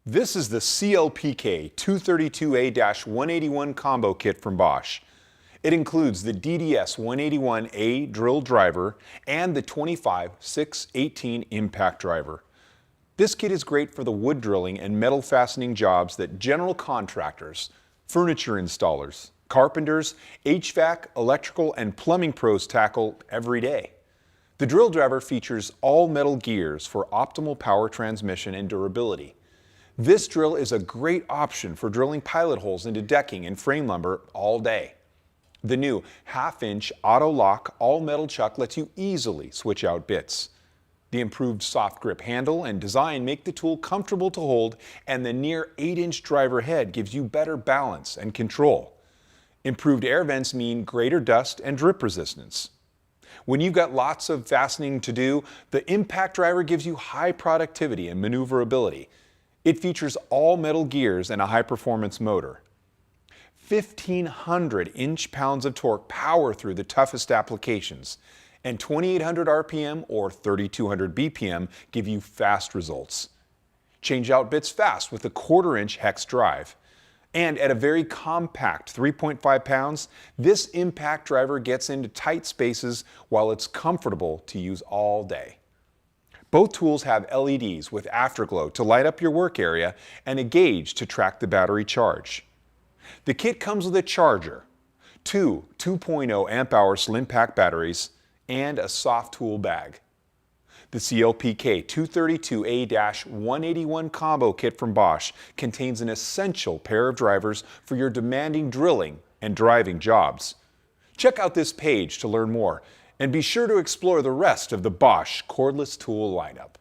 This is the CLPK232A-181 Combo Kit from Bosch. It includes the DDS181A drill driver and the 25/6/18 impact driver. This kit is great for the wood drilling and metal fastening jobs that general contractors, furniture installers, carpenters, HVAC, electrical, and plumbing pros tackle every day. The drill driver features all metal gears for optimal power transmission and durability. This drill is a great option for drilling pilot holes into decking and frame lumber all day. The new 1/2-inch auto lock all metal chuck lets you easily switch out bits. The improved soft grip handle and design make the tool comfortable to hold, and the near 8-inch driver head gives you better balance and control. Improved air vents mean greater dust and drip resistance. When you've got lots of fastening to do, the impact driver gives you high productivity and maneuverability. It features all metal gears and a high-performance motor. 1,500 inch-pounds of torque power through the toughest applications, and 2,800 RPM or 3,200 BPM give you fast results. Change out bits fast with the 1/4-inch Hex drive. And at a very compact 3.5 pounds, this impact driver gets into tight spaces while it's comfortable to use all day. Both tools have LEDs with afterglow to light up your work area and a gauge to track the battery charge. The kit comes with a charger, two 2.0 amp-hour SlimPack batteries, and a soft tool bag. The CLPK232A-181 Combo Kit from Bosch contains an essential pair of drivers for your demanding drilling and driving jobs. Check out this page to learn more, and be sure to explore the rest of the Bosch cordless tool lineup.